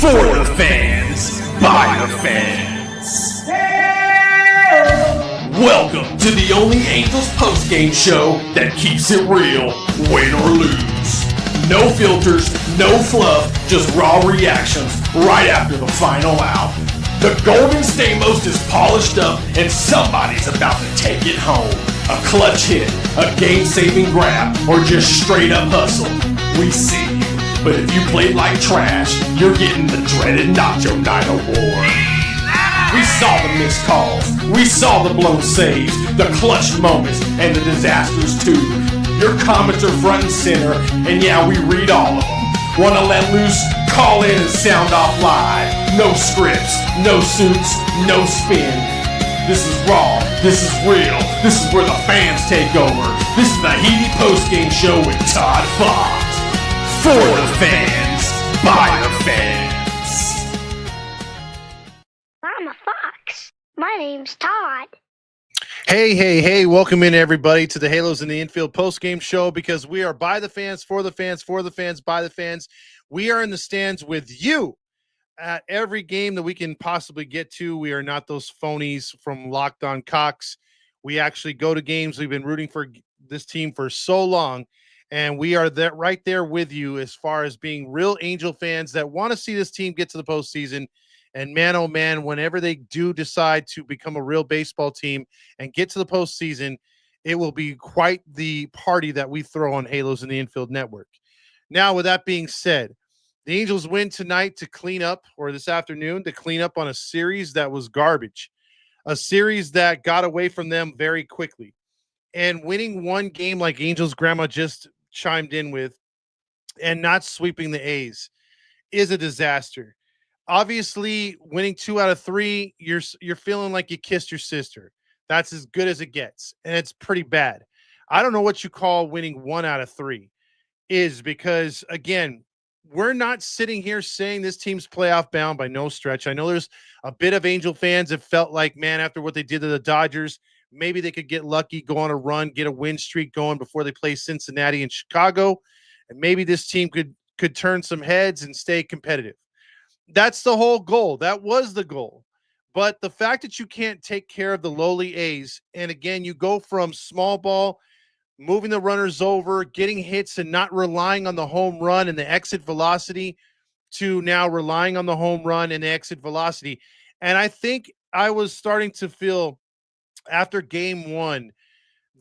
For the fans, by the fans. Welcome to the only Angels postgame show that keeps it real, win or lose. No filters, no fluff, just raw reactions right after the final out. The Golden Stamos is polished up and somebody's about to take it home. A clutch hit, a game-saving grab, or just straight up hustle. We see you. But if you played like trash, you're getting the dreaded Nacho Night Award. We saw the missed calls, we saw the blown saves, the clutch moments, and the disasters too. Your comments are front and center, and yeah, we read all of them. Wanna let loose? Call in and sound off live. No scripts, no suits, no spin. This is raw, this is real, this is where the fans take over. This is the Heady Postgame Show with Todd Fox. For the fans, by the fans. I'm a fox. My name's Todd. Hey, welcome in everybody to the Halos in the Infield postgame show, because we are by the fans, for the fans, by the fans. We are in the stands with you at every game that we can possibly get to. We are not those phonies from Locked On Cox. We actually go to games. We've been rooting for this team for so long. And we are there, right there with you as far as being real Angel fans that want to see this team get to the postseason. And man, oh man, whenever they do decide to become a real baseball team and get to the postseason, it will be quite the party that we throw on Halos in the Infield Network. Now, with that being said, the Angels win tonight to clean up, or this afternoon, to clean up on a series that was garbage, a series that got away from them very quickly. And winning one game like Angels Grandma just chimed in with, and not sweeping the A's, is a disaster. Obviously, winning 2 out of 3, you're feeling like you kissed your sister. That's as good as it gets, and it's pretty bad. I don't know what you call winning 1 out of 3 is, because again, we're not sitting here saying this team's playoff bound by no stretch. I know there's a bit of Angel fans that felt like, man, after what they did to the Dodgers, maybe they could get lucky, go on a run, get a win streak going before they play Cincinnati and Chicago, and maybe this team could turn some heads and stay competitive. That's the whole goal. That was the goal. But the fact that you can't take care of the lowly A's, and again, you go from small ball, moving the runners over, getting hits, and not relying on the home run and the exit velocity, to now relying on the home run and the exit velocity. And I think I was starting to feel after game 1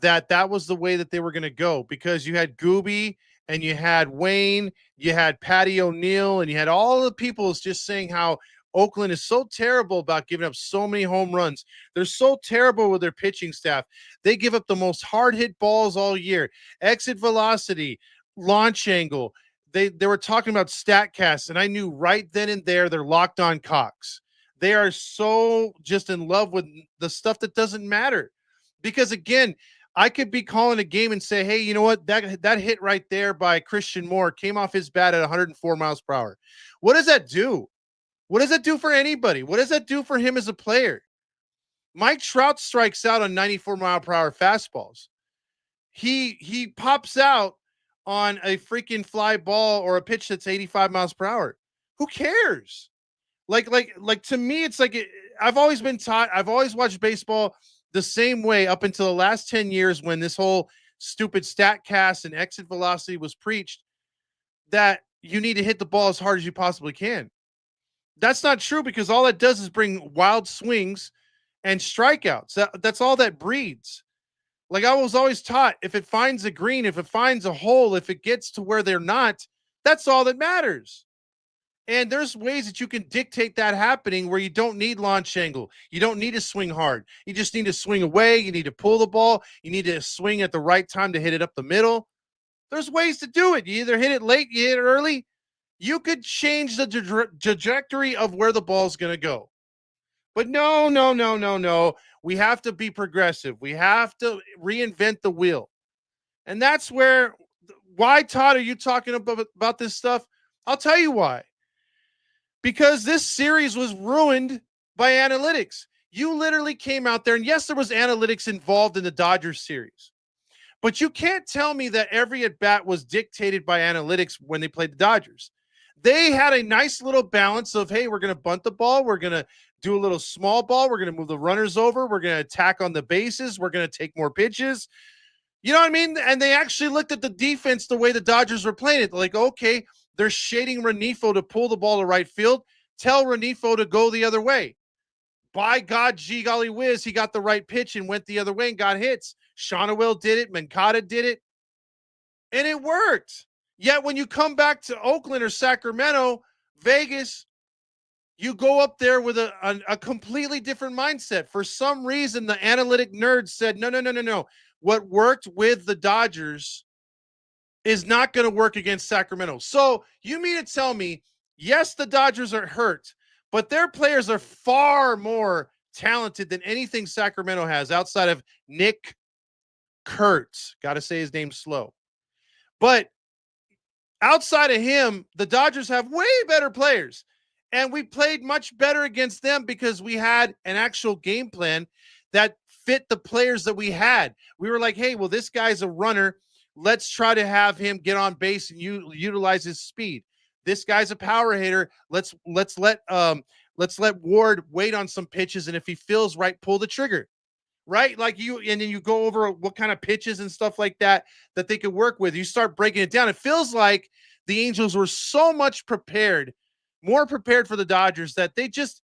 that was the way that they were going to go, because you had Gooby and you had Wayne, you had Patty O'Neill, and you had all the people just saying how Oakland is so terrible about giving up so many home runs. They're so terrible with their pitching staff. They give up the most hard hit balls all year. Exit velocity, launch angle. They were talking about StatCast, and I knew right then and there they're Locked On Cox. They are so just in love with the stuff that doesn't matter. Because again, I could be calling a game and say, hey, you know what? That hit right there by Christian Moore came off his bat at 104 miles per hour. What does that do? What does that do for anybody? What does that do for him as a player? Mike Trout strikes out on 94 mile per hour fastballs. He pops out on a freaking fly ball or a pitch that's 85 miles per hour. Who cares? Like to me, it's like I've always been taught. I've always watched baseball the same way up until the last 10 years when this whole stupid StatCast and exit velocity was preached, that you need to hit the ball as hard as you possibly can. That's not true, because all that does is bring wild swings and strikeouts. That's all that breeds. Like I was always taught, if it finds a green, if it finds a hole, if it gets to where they're not, that's all that matters. And there's ways that you can dictate that happening where you don't need launch angle. You don't need to swing hard. You just need to swing away. You need to pull the ball. You need to swing at the right time to hit it up the middle. There's ways to do it. You either hit it late, you hit it early. You could change the trajectory of where the ball's going to go. But no. We have to be progressive. We have to reinvent the wheel. And that's why, Todd, are you talking about this stuff? I'll tell you why. Because this series was ruined by analytics. You literally came out there, and yes, there was analytics involved in the Dodgers series. But you can't tell me that every at-bat was dictated by analytics when they played the Dodgers. They had a nice little balance of, hey, we're going to bunt the ball. We're going to do a little small ball. We're going to move the runners over. We're going to attack on the bases. We're going to take more pitches. You know what I mean? And they actually looked at the defense the way the Dodgers were playing it. Like, okay, they're shading Renifo to pull the ball to right field. Tell Renifo to go the other way. By God, gee golly whiz, he got the right pitch and went the other way and got hits. Shonawell did it. Mancada did it. And it worked. Yet when you come back to Oakland or Sacramento, Vegas, you go up there with a completely different mindset. For some reason, the analytic nerds said, no. What worked with the Dodgers is not going to work against Sacramento. So you mean to tell me, yes, the Dodgers are hurt, but their players are far more talented than anything Sacramento has outside of Nick Kurtz. Got to say his name slow. But outside of him, the Dodgers have way better players. And we played much better against them because we had an actual game plan that fit the players that we had. We were like, hey, well, this guy's a runner. Let's try to have him get on base and utilize his speed. This guy's a power hitter. Let's let Ward wait on some pitches, and if he feels right, pull the trigger. Right? Like and then you go over what kind of pitches and stuff like that they could work with. You start breaking it down. It feels like the Angels were so much more prepared for the Dodgers that they just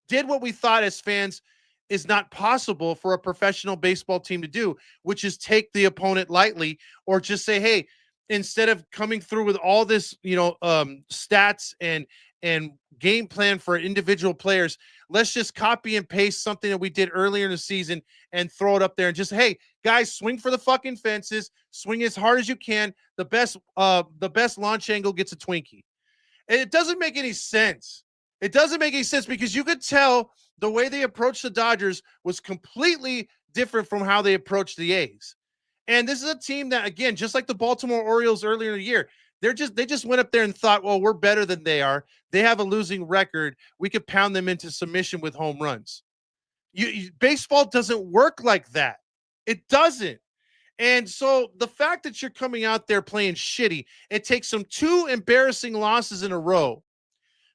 did what we thought as fans is not possible for a professional baseball team to do, which is take the opponent lightly or just say, hey, instead of coming through with all this, stats and game plan for individual players, let's just copy and paste something that we did earlier in the season and throw it up there and just, hey, guys, swing for the fucking fences, swing as hard as you can. The best launch angle gets a Twinkie. And it doesn't make any sense. It doesn't make any sense because you could tell the way they approached the Dodgers was completely different from how they approached the A's. And this is a team that, again, just like the Baltimore Orioles earlier in the year, they just went up there and thought, well, we're better than they are. They have a losing record. We could pound them into submission with home runs. Baseball doesn't work like that. It doesn't. And so the fact that you're coming out there playing shitty, it takes them 2 embarrassing losses in a row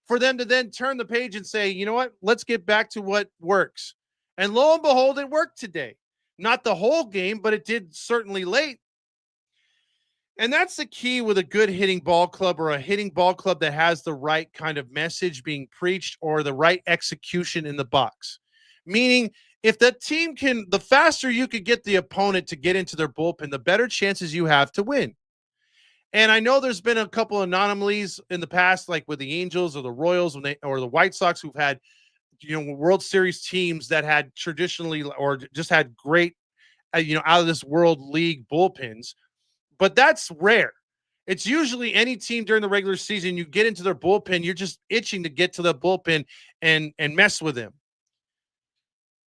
for them to then turn the page and say, you know what, let's get back to what works. And lo and behold, it worked today. Not the whole game, but it did certainly late. And that's the key with a good hitting ball club or a hitting ball club that has the right kind of message being preached or the right execution in the box. Meaning, if the team the faster you could get the opponent to get into their bullpen, the better chances you have to win. And I know there's been a couple of anomalies in the past, like with the Angels or the Royals or the White Sox, who've had, World Series teams that had traditionally or just had great, out of this world league bullpens. But that's rare. It's usually any team during the regular season, you get into their bullpen, you're just itching to get to the bullpen and mess with them.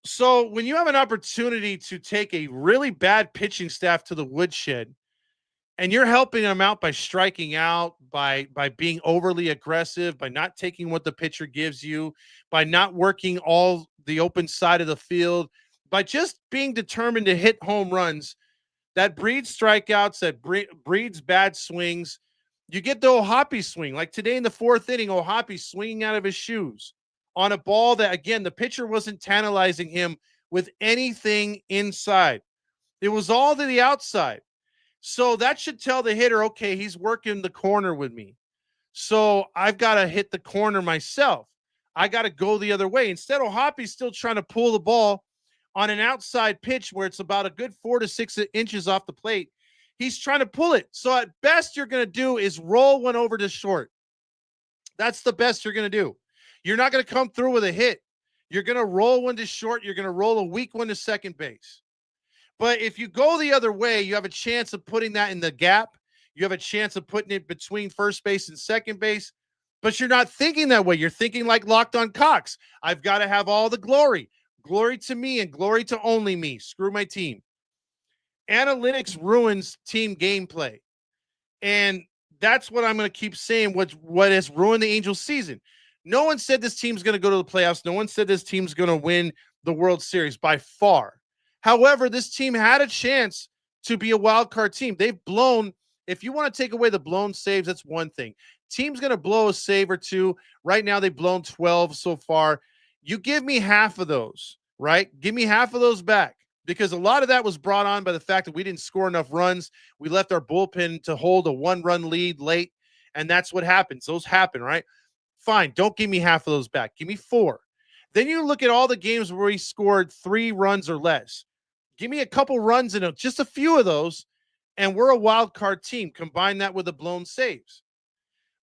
So when you have an opportunity to take a really bad pitching staff to the woodshed and you're helping them out by striking out, by being overly aggressive, by not taking what the pitcher gives you, by not working all the open side of the field, by just being determined to hit home runs, that breeds strikeouts, that breeds bad swings. You get the O'Hoppe swing. Like today in the 4th inning, O'Hoppe swinging out of his shoes on a ball that, again, the pitcher wasn't tantalizing him with anything inside. It was all to the outside. So that should tell the hitter, okay, he's working the corner with me. So I've got to hit the corner myself. I got to go the other way. Instead, O'Hoppe's still trying to pull the ball on an outside pitch where it's about a good 4 to 6 inches off the plate. He's trying to pull it. So at best you're going to do is roll one over to short. That's the best you're going to do. You're not going to come through with a hit. You're going to roll one to short. You're going to roll a weak one to second base. But if you go the other way, you have a chance of putting that in the gap. You have a chance of putting it between first base and second base. But you're not thinking that way. You're thinking like Locked on Cox. I've got to have all the glory. Glory to me and glory to only me. Screw my team. Analytics ruins team gameplay. And that's what I'm going to keep saying, what has ruined the Angels season. No one said this team's going to go to the playoffs. No one said this team's going to win the World Series by far. However, this team had a chance to be a wild card team. They've blown, if you want to take away the blown saves, that's one thing. team's going to blow a save or two, right now they've blown 12 so far. You give me half of those, right? Give me half of those back, because a lot of that was brought on by the fact that we didn't score enough runs. We left our bullpen to hold a 1-run lead late, and that's what happens. Those happen, right? Fine. Don't give me half of those back. Give me 4. Then you look at all the games where we scored 3 runs or less. Give me a couple runs in just a few of those, and we're a wild card team. Combine that with the blown saves.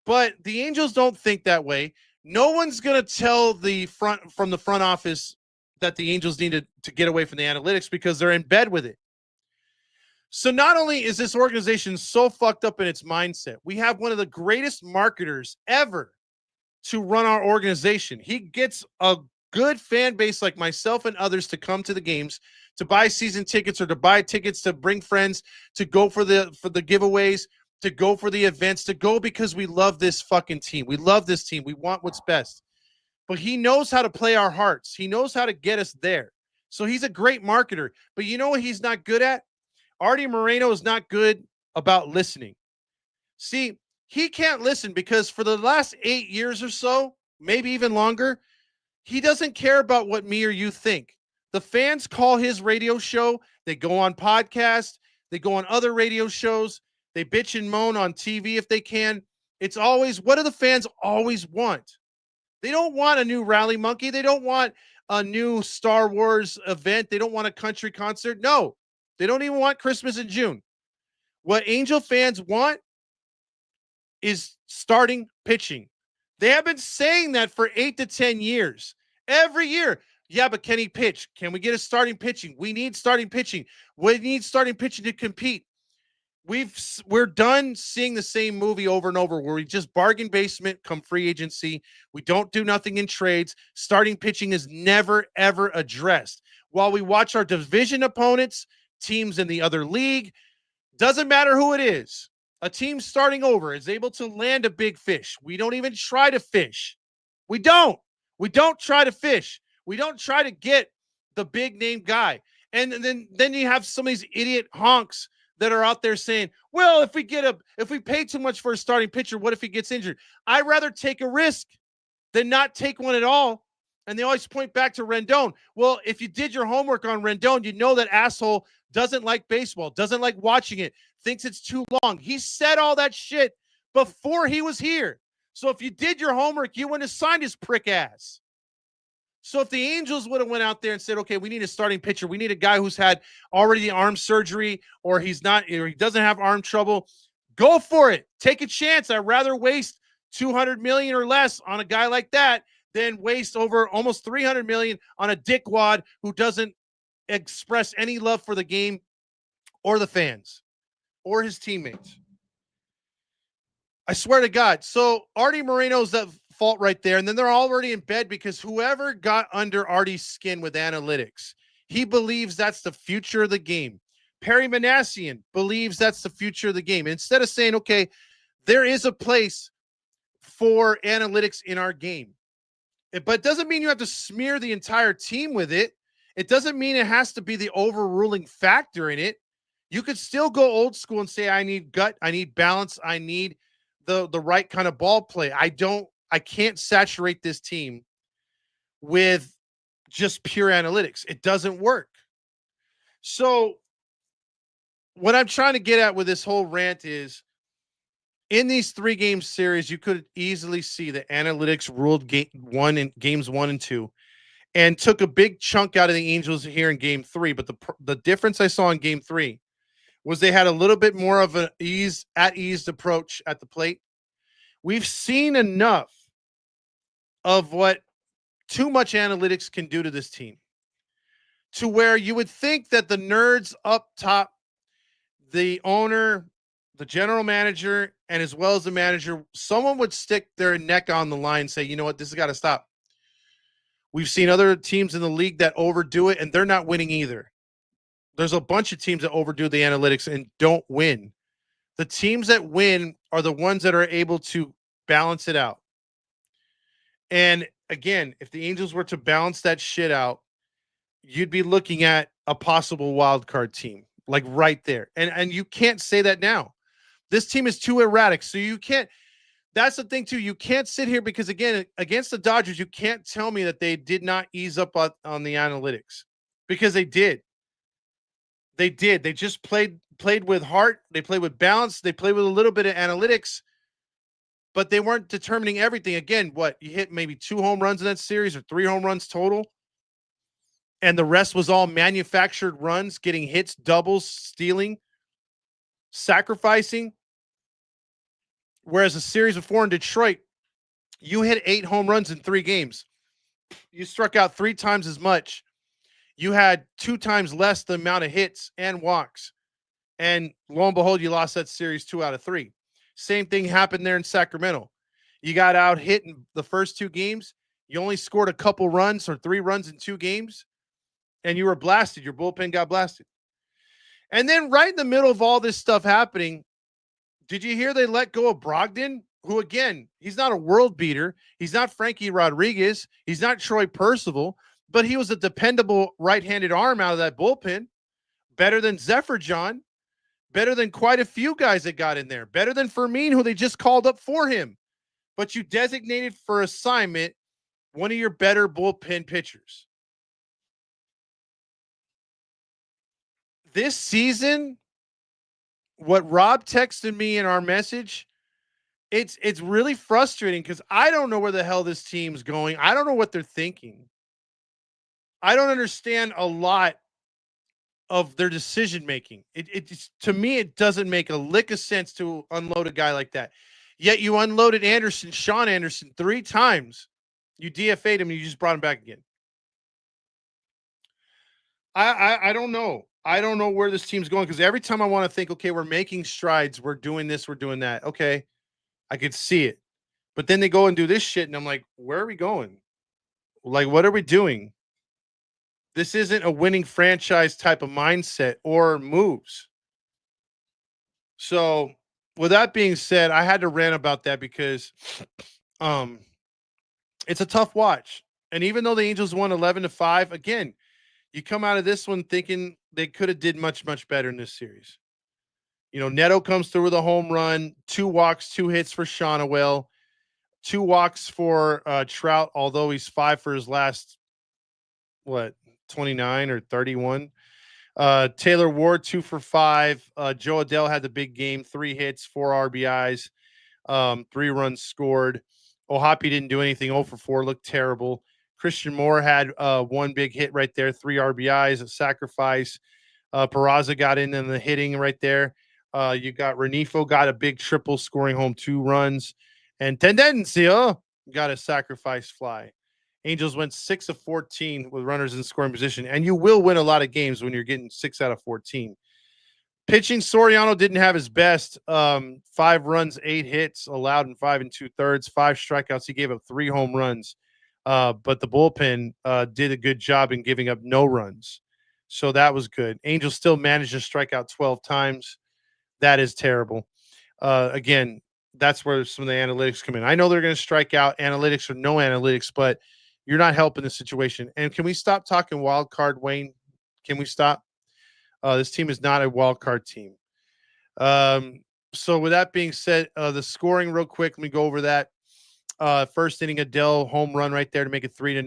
But the Angels don't think that way. No one's going to tell the front office that the Angels needed to get away from the analytics, because they're in bed with it. So not only is this organization so fucked up in its mindset, we have one of the greatest marketers ever to run our organization. He gets a good fan base like myself and others to come to the games, to buy season tickets or to buy tickets, to bring friends, to go for the giveaways, to go for the events, to go because we love this fucking team. We love this team. We want what's best. But he knows how to play our hearts. He knows how to get us there. So he's a great marketer. But you know what he's not good at? Artie Moreno is not good about listening. See, he can't listen because for the last 8 years or so, maybe even longer, he doesn't care about what me or you think. The fans call his radio show. They go on podcasts. They go on other radio shows. They bitch and moan on TV if they can. It's always, what do the fans always want? They don't want a new Rally Monkey. They don't want a new Star Wars event. They don't want a country concert. No, they don't even want Christmas in June. What Angel fans want is starting pitching. They have been saying that for 8 to 10 years. Every year. Yeah, but can he pitch? Can we get a starting pitching? We need starting pitching. We need starting pitching to compete. We're done seeing the same movie over and over, where we just bargain basement come free agency. We don't do nothing in trades. Starting pitching is never, ever addressed. While we watch our division opponents, teams in the other league, doesn't matter who it is, a team starting over is able to land a big fish. We don't even try to fish. We don't try to fish. We don't try to get the big name guy. And then you have some of these idiot honks that are out there saying, well, if we pay too much for a starting pitcher, what if he gets injured? I'd rather take a risk than not take one at all. And they always point back to Rendon. Well, if you did your homework on Rendon, you know that asshole doesn't like baseball, doesn't like watching it, thinks it's too long. He said all that shit before he was here. So if you did your homework, you wouldn't have signed his prick ass. So if the Angels would have went out there and said, okay, we need a starting pitcher, we need a guy who's had already the arm surgery, or he doesn't have arm trouble, go for it. Take a chance. I'd rather waste $200 million or less on a guy like that than waste over almost $300 million on a dickwad who doesn't express any love for the game or the fans or his teammates. I swear to God. So Artie Moreno's that fault right there. And then they're already in bed because whoever got under Artie's skin with analytics, he believes that's the future of the game. Perry Manassian believes that's the future of the game. Instead of saying, okay, there is a place for analytics in our game, but it doesn't mean you have to smear the entire team with it. It doesn't mean it has to be the overruling factor in it. You could still go old school and say, I need gut, I need balance, I need the right kind of ball play. I can't saturate this team with just pure analytics. It doesn't work. So what I'm trying to get at with this whole rant is, in these 3-game series, you could easily see that analytics ruled games 1 and 2 and took a big chunk out of the Angels here in game 3. But the difference I saw in game 3 was they had a little bit more of an ease approach at the plate. We've seen enough of what too much analytics can do to this team, to where you would think that the nerds up top, the owner, the general manager, and as well as the manager, someone would stick their neck on the line and say, you know what, this has got to stop. We've seen other teams in the league that overdo it, and they're not winning either. There's a bunch of teams that overdo the analytics and don't win. The teams that win are the ones that are able to balance it out. And again, if the Angels were to balance that shit out, you'd be looking at a possible wild card team, like right there. And you can't say that now. This team is too erratic. So you can't. that's the thing too. You can't sit here because again, against the Dodgers, you can't tell me that they did not ease up on the analytics because they did. They did. They just played with heart. They played with balance. They played with a little bit of analytics, but they weren't determining everything. Again, what you hit maybe 2 home runs in that series or 3 home runs total, and the rest was all manufactured runs, getting hits, doubles, stealing, sacrificing. Whereas a series of 4 in Detroit, you hit 8 home runs in 3 games. You struck out 3 times as much. You had 2 times less the amount of hits and walks. And lo and behold, you lost that series 2 out of 3. Same thing happened there in Sacramento. You got out hit in the first 2 games. You only scored a couple runs or 3 runs in 2 games. And you were blasted. Your bullpen got blasted. And then right in the middle of all this stuff happening, did you hear they let go of Brogdon? Who, again, he's not a world beater. He's not Frankie Rodriguez. He's not Troy Percival. But he was a dependable right-handed arm out of that bullpen. Better than Zephyr John. Better than quite a few guys that got in there. Better than Fermin, who they just called up for him. But you designated for assignment one of your better bullpen pitchers. This season, what Rob texted me in our message, it's really frustrating because I don't know where the hell this team's going. I don't know what they're thinking. I don't understand a lot of their decision making. To me, it doesn't make a lick of sense to unload a guy like that. Yet you unloaded Sean Anderson 3 times. You DFA'd him and you just brought him back again. I don't know. I don't know where this team's going because every time I want to think, okay, we're making strides, we're doing this, we're doing that. Okay, I could see it. But then they go and do this shit, and I'm like, where are we going? Like, what are we doing? This isn't a winning franchise type of mindset or moves. So, with that being said, I had to rant about that because it's a tough watch. And even though the Angels won 11-5, again, you come out of this one thinking they could have did much, much better in this series. You know, Neto comes through with a home run, 2 walks, 2 hits for Shonawell, 2 walks for Trout, although he's 5 for his last, 29 or 31. Taylor Ward, 2 for 5. Joe Adele had the big game, 3 hits, 4 RBIs, 3 runs scored. Ohapi didn't do anything, 0 for 4, looked terrible. Christian Moore had 1 big hit right there, 3 RBIs, a sacrifice. Peraza got in the hitting right there. You got Renifo got a big triple, scoring home 2 runs. And Tendencia got a sacrifice fly. Angels went 6 of 14 with runners in scoring position. And you will win a lot of games when you're getting 6 out of 14. Pitching, Soriano didn't have his best. 5 runs, 8 hits, allowed in 5 2/3, 5 strikeouts. He gave up 3 home runs. But the bullpen did a good job in giving up no runs. So that was good. Angels still managed to strike out 12 times. That is terrible. Again, that's where some of the analytics come in. I know they're going to strike out, analytics or no analytics, but you're not helping the situation. And can we stop talking wild card, Wayne? Can we stop? This team is not a wild card team. So with that being said, the scoring real quick, let me go over that. First inning, Adele home run right there to make it 3-0.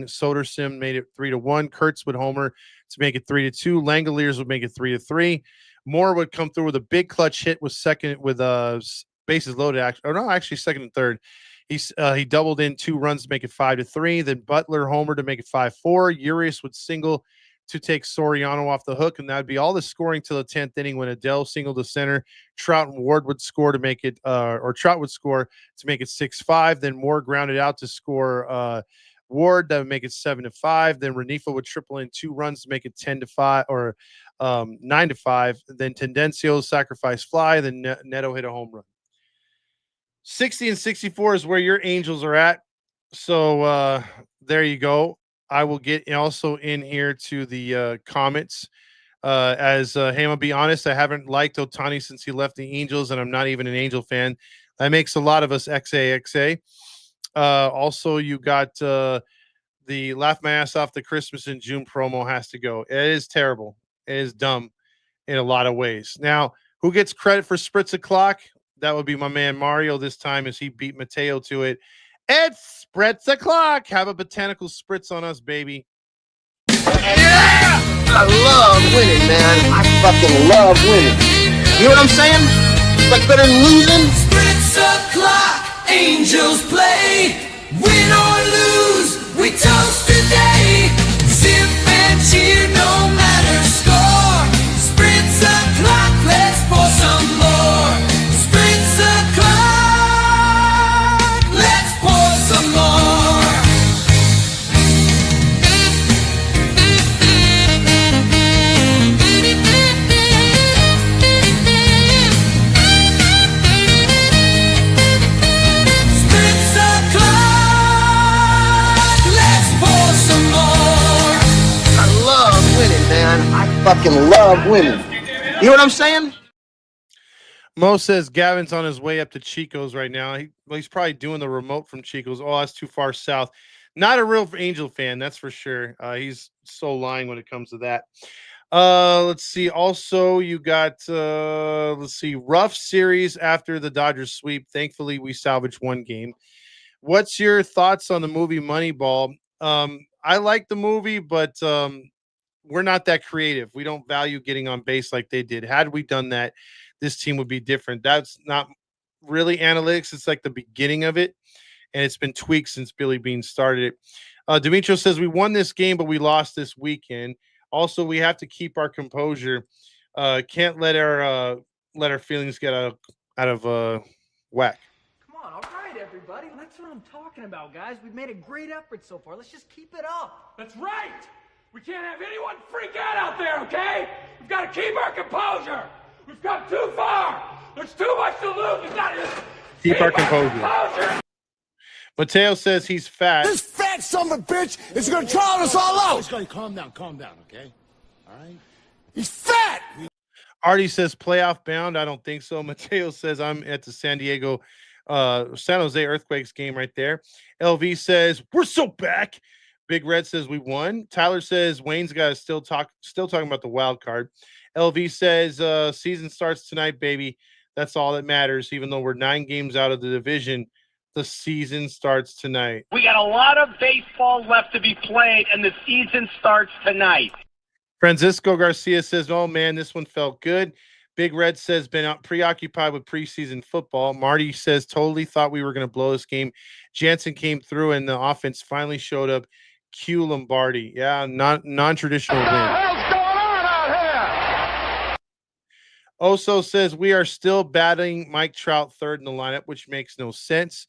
Soderson made it 3-1. Kurtz would homer to make it 3-2. Langoliers would make it 3-3. Moore would come through with a big clutch hit with second with bases loaded. Actually second and third. He doubled in 2 runs to make it 5-3. Then Butler homer to make it 5-4. Urias would single to take Soriano off the hook, and that'd be all the scoring till the 10th inning when Adele singled to center. Trout and Ward would score to make it, or Trout would score to make it 6-5. Then Moore grounded out to score Ward, that would make it 7-5. Then Renifo would triple in 2 runs to make it 10-5 or 9-5. Then Tendencio's sacrifice fly. Then Neto hit a home run. 60 and 64 is where your Angels are at. So there you go. I will get also in here to the comments. Hey, I'm gonna be honest, I haven't liked Ohtani since he left the Angels, and I'm not even an Angel fan. That makes a lot of us XAXA. Also, you got the laugh my ass off the Christmas in June promo has to go. It is terrible. It is dumb in a lot of ways. Now, who gets credit for Spritz o'clock? That would be my man Mario this time as he beat Mateo to it. It's Spritz o'clock. Have a botanical spritz on us, baby. Yeah! I love winning, man. I fucking love winning. You know what I'm saying? It's like better than losing. Spritz o'clock, angels play. Win or lose, we toast today. Sip and cheer, no matter score. Spritz o'clock, let's pour some more. Spritz o'clock, let's pour some more. Spritz o'clock, let's pour some more. I love winning, man. I fucking love winning. You know what I'm saying? Mo says Gavin's on his way up to Chico's right now. He's probably doing the remote from Chico's. Oh, that's too far south. Not a real Angel fan, that's for sure. He's so lying when it comes to that. Let's see. Also, you got rough series after the Dodgers sweep. Thankfully, we salvaged one game. What's your thoughts on the movie Moneyball? I like the movie, but we're not that creative. We don't value getting on base like they did. Had we done that, this team would be different. That's not really analytics. It's like the beginning of it, and it's been tweaked since Billy Beane started it. Demetrio says we won this game, but we lost this weekend. Also, we have to keep our composure. Can't let our feelings get out of whack. Come on, all right, everybody. That's what I'm talking about, guys. We've made a great effort so far. Let's just keep it up. That's right. We can't have anyone freak out there, okay? We've got to keep our composure. We've come too far. There's too much to lose. We've got to just Keep our composure. Mateo says he's fat. This fat son of a bitch is gonna try us all out. Just gonna calm down, okay? All right? He's fat. Artie says playoff bound. I don't think so. Mateo says I'm at the San Jose Earthquakes game right there. LV says we're so back. Big Red says we won. Tyler says Wayne's got to still talking about the wild card. LV says season starts tonight, baby. That's all that matters. Even though we're 9 games out of the division, the season starts tonight. We got a lot of baseball left to be played, and the season starts tonight. Francisco Garcia says, oh, man, this one felt good. Big Red says been preoccupied with preseason football. Marty says totally thought we were going to blow this game. Jansen came through, and the offense finally showed up. Q Lombardi. Yeah, non-traditional win. What the hell's going on out here? Oso says we are still batting Mike Trout third in the lineup, which makes no sense.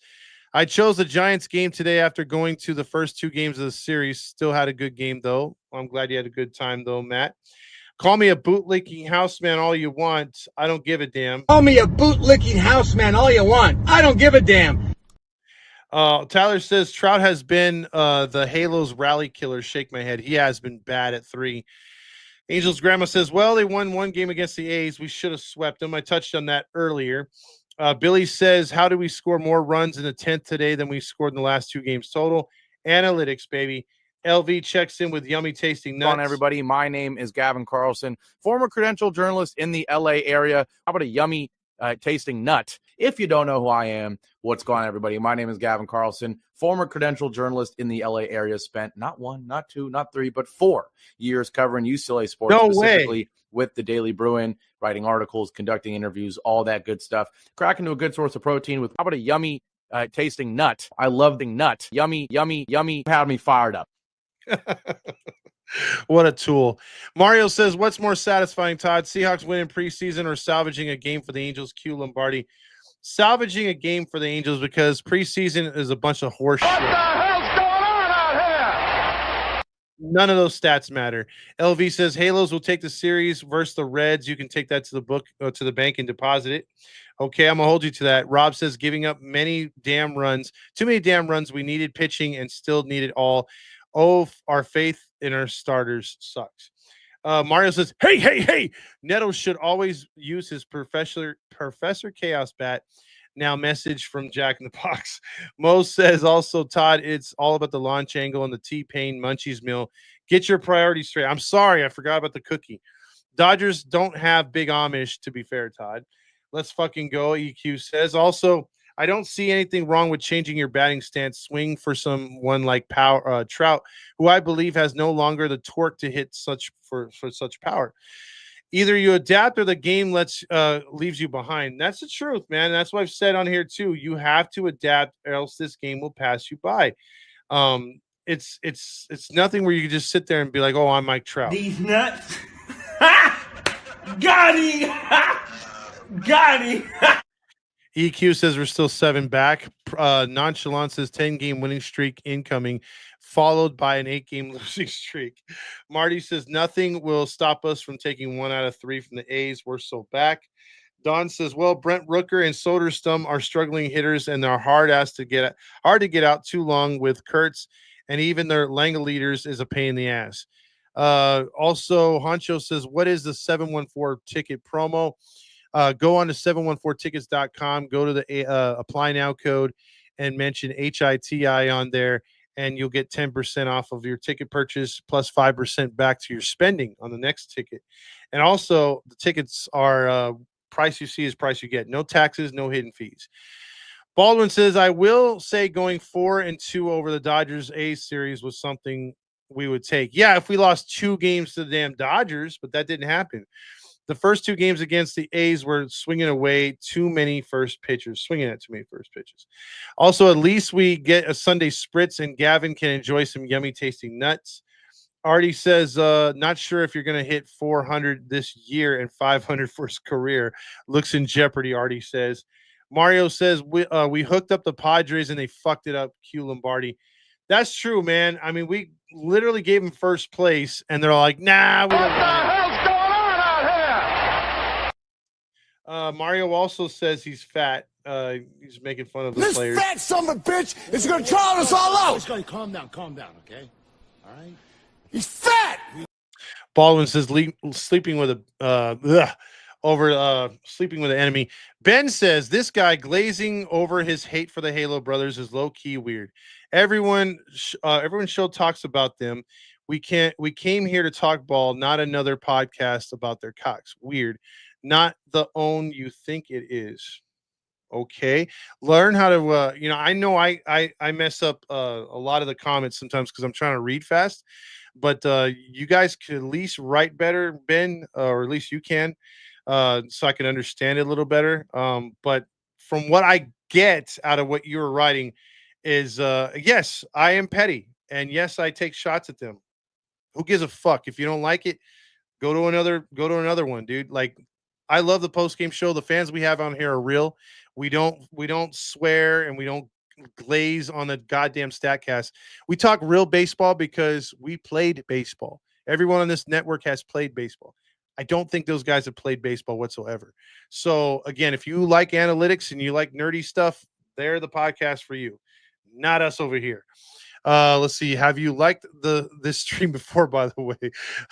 I chose the Giants game today after going to the first 2 games of the series. Still had a good game, though. I'm glad you had a good time, though, Matt. Call me a bootlicking houseman all you want. I don't give a damn. Call me a bootlicking houseman all you want. I don't give a damn. Tyler says Trout has been the Halos rally killer. Shake my head. He has been bad at 3. Angel's grandma says, well, they won 1 game against the A's. We should have swept them. I touched on that earlier. Billy says, how do we score more runs in the 10th today than we scored in the last 2 games total? Analytics, baby. LV checks in with yummy tasting nuts. On everybody, my name is Gavin Carlson, former credentialed journalist in the LA area. How about a yummy tasting nut? If you don't know who I am, what's going on, everybody? My name is Gavin Carlson, former credentialed journalist in the LA area. Spent not 1, not 2, not 3, but 4 years covering UCLA sports, specifically with the Daily Bruin, writing articles, conducting interviews, all that good stuff. Crack into a good source of protein with how about a yummy tasting nut? I love the nut. Yummy, yummy, yummy. Had me fired up. What a tool. Mario says, what's more satisfying, Todd? Seahawks winning preseason or salvaging a game for the Angels? Q Lombardi. Salvaging a game for the Angels because preseason is a bunch of horse shit. What the hell's going on out here? None of those stats matter. LV says Halos will take the series versus the Reds. You can take that to the bank and deposit it. Okay, I'm gonna hold you to that. Rob says giving up too many damn runs. We needed pitching and still need it all. Oh, our faith in our starters sucks. Mario says, hey, Neto should always use his Professor Chaos bat. Now message from Jack in the Box. Mo says also, Todd, it's all about the launch angle and the T-Pain Munchies meal. Get your priorities straight. I'm sorry, I forgot about the cookie. Dodgers don't have big Amish, to be fair, Todd. Let's fucking go, EQ says. Also, I don't see anything wrong with changing your batting stance. Swing for someone like Trout, who I believe has no longer the torque to hit for such power. Either you adapt or the game leaves you behind. That's the truth, man. That's what I've said on here too. You have to adapt, or else this game will pass you by. It's nothing where you can just sit there and be like, "Oh, I'm Mike Trout." These nuts. Got him. Got him. EQ says we're still 7 back. Nonchalant says 10-game winning streak incoming, followed by an 8-game losing streak. Marty says nothing will stop us from taking 1 out of 3 from the A's. We're so back. Don says, well, Brent Rooker and Soderstrom are struggling hitters, and they're hard to get out too long with Kurtz, and even their Langa leaders is a pain in the ass. Also, Honcho says, what is the 714 ticket promo? Go on to 714tickets.com, go to the apply now code and mention HITI on there, and you'll get 10% off of your ticket purchase plus 5% back to your spending on the next ticket. And also, the tickets are price you see is price you get. No taxes, no hidden fees. Baldwin says, I will say going 4-2 over the Dodgers A's series was something we would take. Yeah, if we lost 2 games to the damn Dodgers, but that didn't happen. The first 2 games against the A's were swinging away too many first pitches, swinging at too many first pitches. Also, at least we get a Sunday spritz and Gavin can enjoy some yummy tasting nuts. Artie says, not sure if you're going to hit 400 this year and 500 for his career. Looks in jeopardy, Artie says. Mario says, we hooked up the Padres and they fucked it up, Q Lombardi. That's true, man. I mean, we literally gave him first place, and they're like, nah, we don't want it. Mario also says he's fat. He's making fun of the This players. fat son of a bitch is going to drown us all out. He's going to calm down, okay? All right? He's fat. Baldwin says sleeping with sleeping with an enemy. Ben says this guy glazing over his hate for the Halo brothers is low key weird. Everyone show talks about them. We came here to talk ball, not another podcast about their cocks. Weird. Not the own you think it is. Okay, learn how to I know I mess up a lot of the comments sometimes because I'm trying to read fast, but you guys could at least write better, Ben, or at least you can, so I can understand it a little better. But from what I get out of what you were writing is yes, I am petty, and yes, I take shots at them. Who gives a fuck? If you don't like it, go to another one, dude. Like, I love the post-game show. The fans we have on here are real. We don't swear and we don't glaze on the goddamn StatCast. We talk real baseball because we played baseball. Everyone on this network has played baseball. I don't think those guys have played baseball whatsoever. So again, if you like analytics and you like nerdy stuff, they're the podcast for you, not us over here. Let's see. Have you liked this stream before, by the way?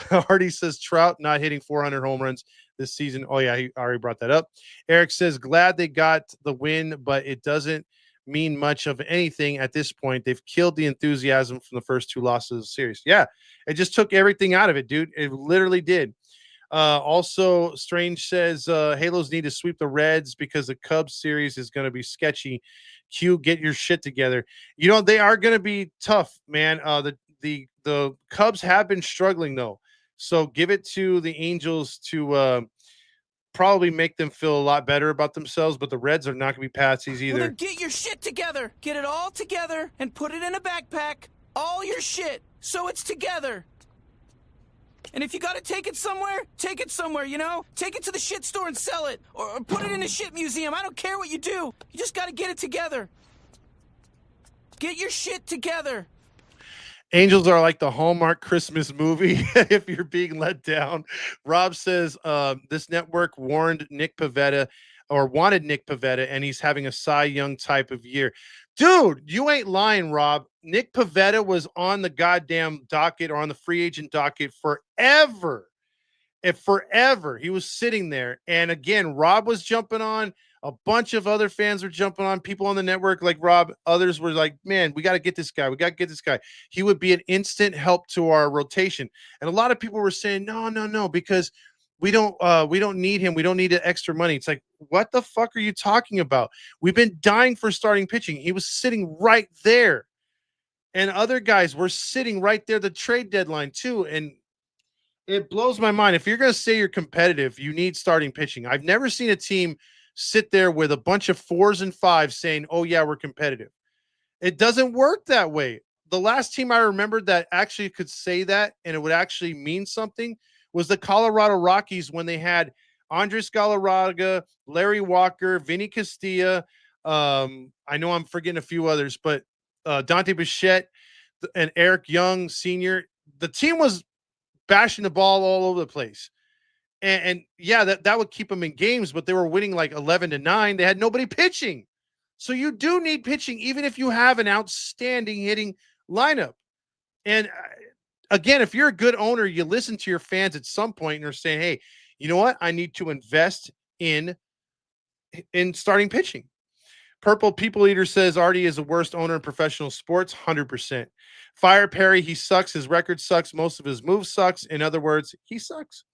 Hardy says Trout not hitting 400 home runs this season. Oh, yeah, he already brought that up. Eric says, glad they got the win, but it doesn't mean much of anything at this point. They've killed the enthusiasm from the first 2 losses of the series. Yeah, it just took everything out of it, dude. It literally did. Also, Strange says Halos need to sweep the Reds because the Cubs series is going to be sketchy. Q, get your shit together. You know, they are going to be tough, man. The Cubs have been struggling, though. So give it to the Angels to probably make them feel a lot better about themselves, but the Reds are not going to be patsies either. Well, then get your shit together. Get it all together and put it in a backpack. All your shit, so it's together. And if you got to take it somewhere, you know? Take it to the shit store and sell it. Or put it in a shit museum. I don't care what you do. You just got to get it together. Get your shit together. Angels are like the Hallmark Christmas movie if you're being let down. Rob says this network wanted Nick Pivetta, and he's having a Cy Young type of year. Dude, you ain't lying, Rob. Nick Pivetta was on the goddamn docket or on the free agent docket forever. Forever. He was sitting there. And again, Rob was jumping on. A bunch of other fans were jumping on. People on the network like Rob. Others were like, man, we got to get this guy. We got to get this guy. He would be an instant help to our rotation. And a lot of people were saying, no, because we don't need him. We don't need the extra money. It's like, what the fuck are you talking about? We've been dying for starting pitching. He was sitting right there. And other guys were sitting right there, the trade deadline too. And it blows my mind. If you're going to say you're competitive, you need starting pitching. I've never seen a team sit there with a bunch of 4s and 5s saying, oh yeah, we're competitive. It doesn't work that way. The last team I remembered that actually could say that and it would actually mean something was the Colorado Rockies when they had Andres Galarraga, Larry Walker, Vinny Castilla. I know I'm forgetting a few others, but Dante Bichette and Eric Young Sr. The team was bashing the ball all over the place. And yeah, that would keep them in games, but they were winning like 11-9. They had nobody pitching. So you do need pitching, even if you have an outstanding hitting lineup. And again, if you're a good owner, you listen to your fans at some point and are saying, hey, you know what? I need to invest in starting pitching. Purple People Eater says Artie is the worst owner in professional sports. 100%. Fire Perry, he sucks. His record sucks. Most of his moves sucks. In other words, he sucks.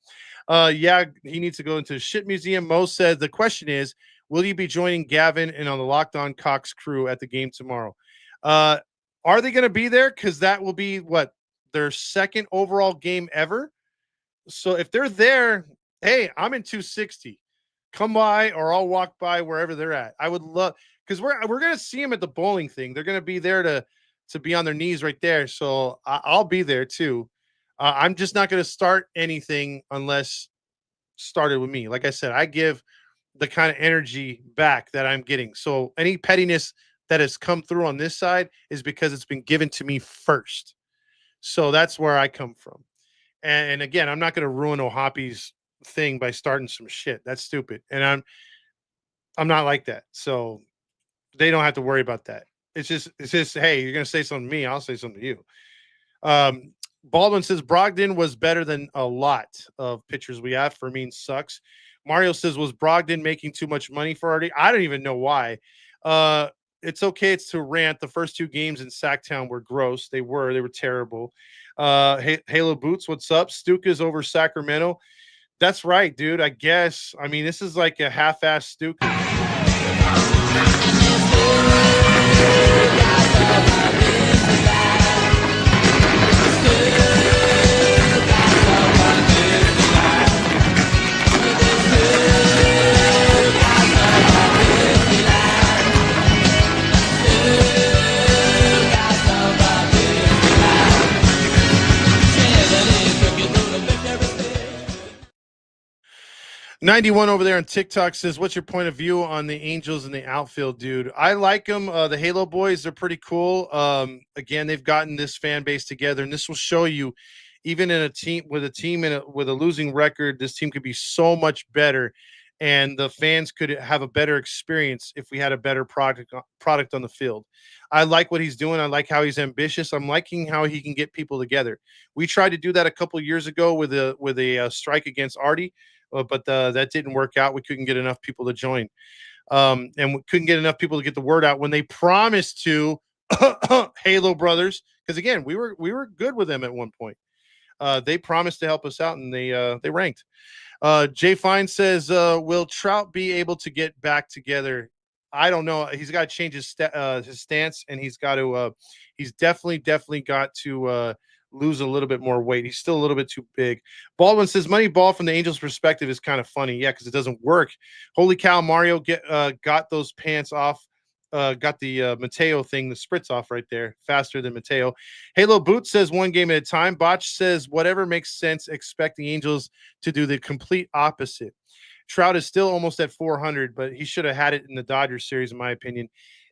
Yeah, he needs to go into a shit museum. Mo says the question is, will you be joining Gavin and on the Locked On Cox crew at the game tomorrow? Are they going to be there? Because that will be what, their second overall game ever. So if they're there, hey, I'm in 260. Come by, or I'll walk by wherever they're at. I would love, because we're going to see them at the bowling thing. They're going to be there to be on their knees right there. So I'll be there too. I'm just not going to start anything unless started with me. Like I said, I give the kind of energy back that I'm getting. So any pettiness that has come through on this side is because it's been given to me first. So that's where I come from. And again, I'm not going to ruin Ohapi's thing by starting some shit. That's stupid. And I'm not like that. So they don't have to worry about that. It's just, hey, you're going to say something to me, I'll say something to you. Baldwin says Brogdon was better than a lot of pitchers we have. Fermin sucks. Mario says, was Brogdon making too much money for Artie? I don't even know why. It's okay. It's to rant. The first 2 games in Sacktown were gross. They were terrible. Halo Boots, what's up? Stuka's over Sacramento. That's right, dude. I guess. I mean, this is like a half-ass Stuka. $91 over there on TikTok says, what's your point of view on the Angels in the outfield, dude? I like them. The Halo boys, they're pretty cool. Again, they've gotten this fan base together, and this will show you, even in a team with a losing record, this team could be so much better, and the fans could have a better experience if we had a better product on the field. I like what he's doing. I like how he's ambitious. I'm liking how he can get people together. We tried to do that a couple years ago with a strike against Artie. But that didn't work out. We couldn't get enough people to join. And we couldn't get enough people to get the word out when they promised to Halo Brothers. Because again, we were good with them at one point. They promised to help us out, and they ranked. Jay Fine says, will Trout be able to get back together? I don't know. He's got to change his stance, and he's definitely got to lose a little bit more weight. He's still a little bit too big. Baldwin says Moneyball from the Angels' perspective is kind of funny. Yeah, because it doesn't work. Holy cow, Mario got those pants off. Got the Mateo thing, the spritz off right there, faster than Mateo. Halo Boot says 1 game at a time. Botch says whatever makes sense. Expect the Angels to do the complete opposite. Trout is still almost at 400, but he should have had it in the Dodgers series, in my opinion.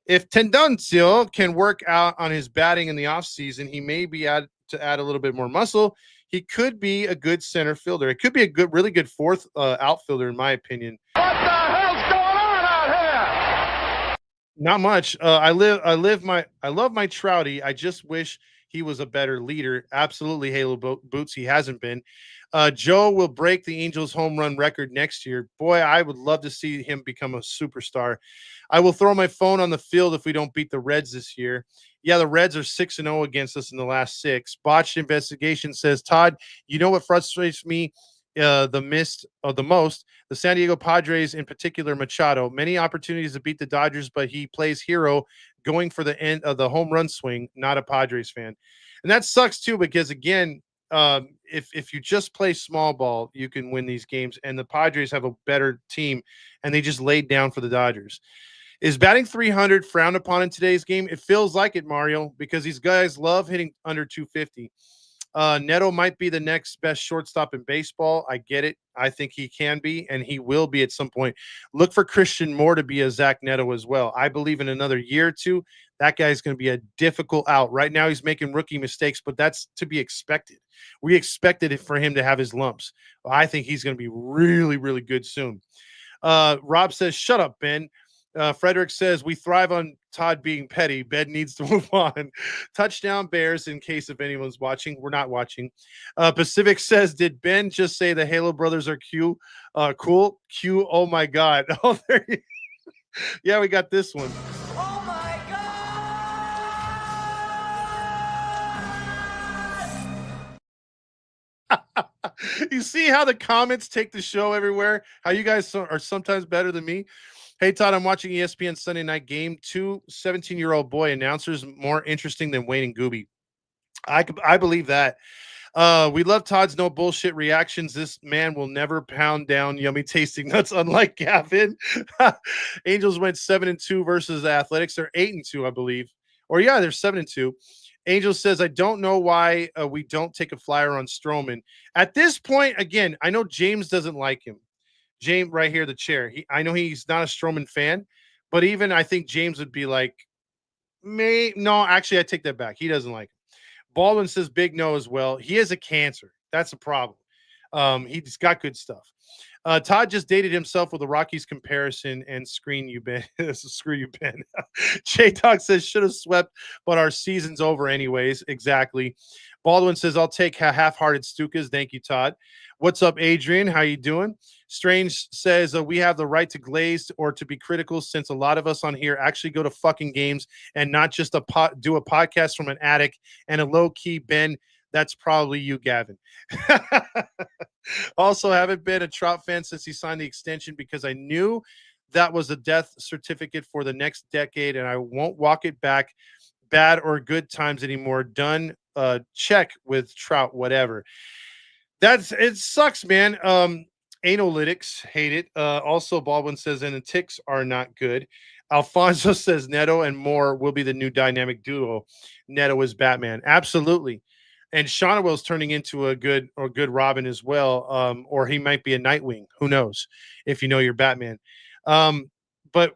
If Tendancio can work out on his batting in the offseason, he may be to add a little bit more muscle. He could be a good center fielder. It could be a really good 4th outfielder, in my opinion. What the hell's going on out here? Not much. I love my Trouty. I just wish he was a better leader. Absolutely, Halo Boots. He hasn't been. Joe will break the Angels home run record next year. Boy, I would love to see him become a superstar. I will throw my phone on the field if we don't beat the Reds this year. Yeah, the Reds are 6-0 against us in the last 6. Botched Investigation says, Todd, you know what frustrates me? the most. The San Diego Padres, in particular, Machado, many opportunities to beat the Dodgers, but he plays hero, going for the end of the home run swing. Not a Padres fan, and that sucks too because again, if you just play small ball, you can win these games. And the Padres have a better team, and they just laid down for the Dodgers. Is batting 300 frowned upon in today's game? It feels like it, Mario, because these guys love hitting under 250. Neto might be the next best shortstop in baseball. I get it. I think he can be, and he will be at some point. Look for Christian Moore to be a Zach Neto as well. I believe in another year or two, that guy's going to be a difficult out. Right now, he's making rookie mistakes, but that's to be expected. We expected it for him to have his lumps. I think he's going to be really, really good soon. Rob says, shut up, Ben. Frederick says, we thrive on Todd being petty. Ben needs to move on. Touchdown Bears, in case if anyone's watching. We're not watching. Pacific says, did Ben just say the Halo brothers are cool? Q, oh my God. Oh, there you Yeah, we got this one. Oh my God! You see how the comments take the show everywhere? How you guys are sometimes better than me? Hey, Todd, I'm watching ESPN Sunday Night Game. 17-year-old boy announcers more interesting than Wayne and Gooby. I believe that. We love Todd's no bullshit reactions. This man will never pound down yummy tasting nuts, unlike Gavin. Angels went 7-2 versus the Athletics. They're 8-2, I believe. Or yeah, they're 7-2. Angel says, I don't know why we don't take a flyer on Stroman. At this point, again, I know James doesn't like him. James, right here, the chair. I know he's not a Stroman fan, but even I think James would be like, no, actually, I take that back. He doesn't like him. Baldwin says big no as well. He has a cancer. That's a problem. He's got good stuff. Todd just dated himself with a Rockies comparison and screw you, Ben. J-Dog says should have swept, but our season's over anyways. Exactly. Baldwin says I'll take half-hearted Stukas. Thank you, Todd. What's up, Adrian? How you doing? Strange says we have the right to glaze or to be critical since a lot of us on here actually go to fucking games and not just do a podcast from an attic and a low-key Ben. That's probably you, Gavin. Also, haven't been a Trout fan since he signed the extension because I knew that was a death certificate for the next decade, and I won't walk it back, bad or good times anymore. Done. Check with Trout, whatever. It sucks, man. Analytics hate it. Also, Baldwin says, and the ticks are not good. Alfonso says Neto and Moore will be the new dynamic duo. Neto is Batman. Absolutely. And Shonawell's turning into a good Robin as well. Or he might be a Nightwing. Who knows if you know your Batman. But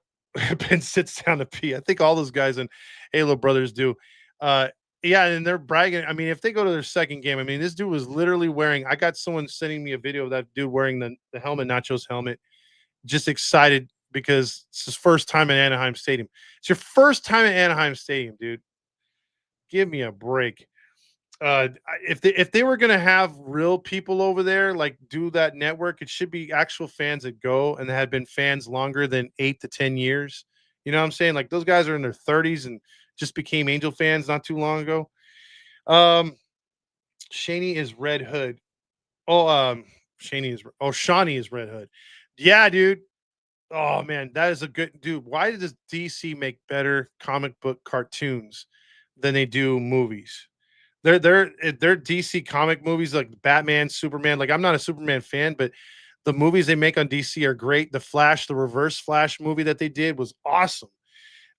Ben sits down to pee. I think all those guys in Halo Brothers do. Yeah, and they're bragging. I mean, if they go to their second game, I mean, this dude was literally wearing, I got someone sending me a video of that dude wearing the helmet, Nacho's helmet, just excited because it's his first time at Anaheim Stadium. It's your first time at Anaheim Stadium, dude. Give me a break. If they were going to have real people over there, like do that network, it should be actual fans that go and had been fans longer than 8 to 10 years. You know what I'm saying? Like those guys are in their 30s and just became Angel fans not too long ago. Shaney is Red Hood. Shawnee is Red Hood. Yeah, dude. Oh man, that is a good dude. Why does DC make better comic book cartoons than they do movies? They're DC comic movies like Batman, Superman. Like I'm not a Superman fan, but the movies they make on DC are great. The Flash, the Reverse Flash movie that they did was awesome.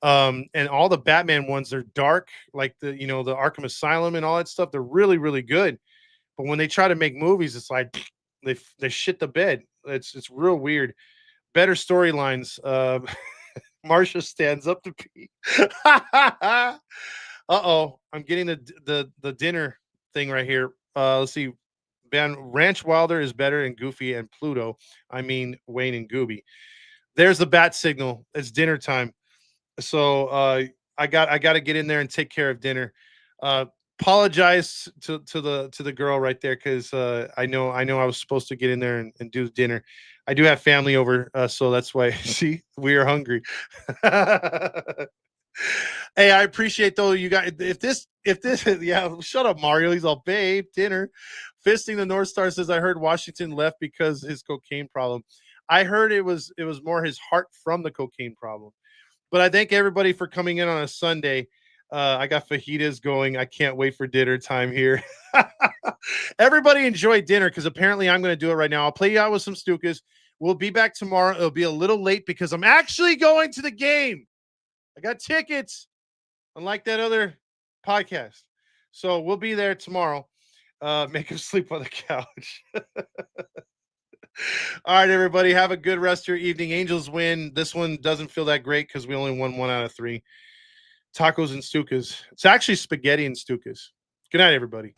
And all the Batman ones, they're dark, like the Arkham Asylum and all that stuff. They're really, really good. But when they try to make movies, it's like they shit the bed. It's real weird. Better storylines. Marsha stands up to pee. Uh-oh, I'm getting the dinner thing right here. Let's see. Ben Ranch Wilder is better than Goofy and Pluto. I mean Wayne and Gooby. There's the bat signal. It's dinner time. So I got to get in there and take care of dinner. Apologize to the girl right there because I know I was supposed to get in there and do dinner. I do have family over, so that's why. See, we are hungry. Hey, I appreciate though you guys. If this, yeah, shut up, Mario. He's all babe dinner. Fisting the North Star says I heard Washington left because his cocaine problem. I heard it was more his heart from the cocaine problem. But I thank everybody for coming in on a Sunday. I got fajitas going. I can't wait for dinner time here. Everybody enjoy dinner because apparently I'm going to do it right now. I'll play you out with some Stukas. We'll be back tomorrow. It'll be a little late because I'm actually going to the game. I got tickets, unlike that other podcast. So we'll be there tomorrow. Make him sleep on the couch. All right, everybody. Have a good rest of your evening. Angels win. This one doesn't feel that great because we only won 1 out of 3. Tacos and Stukas. It's actually spaghetti and Stukas. Good night, everybody.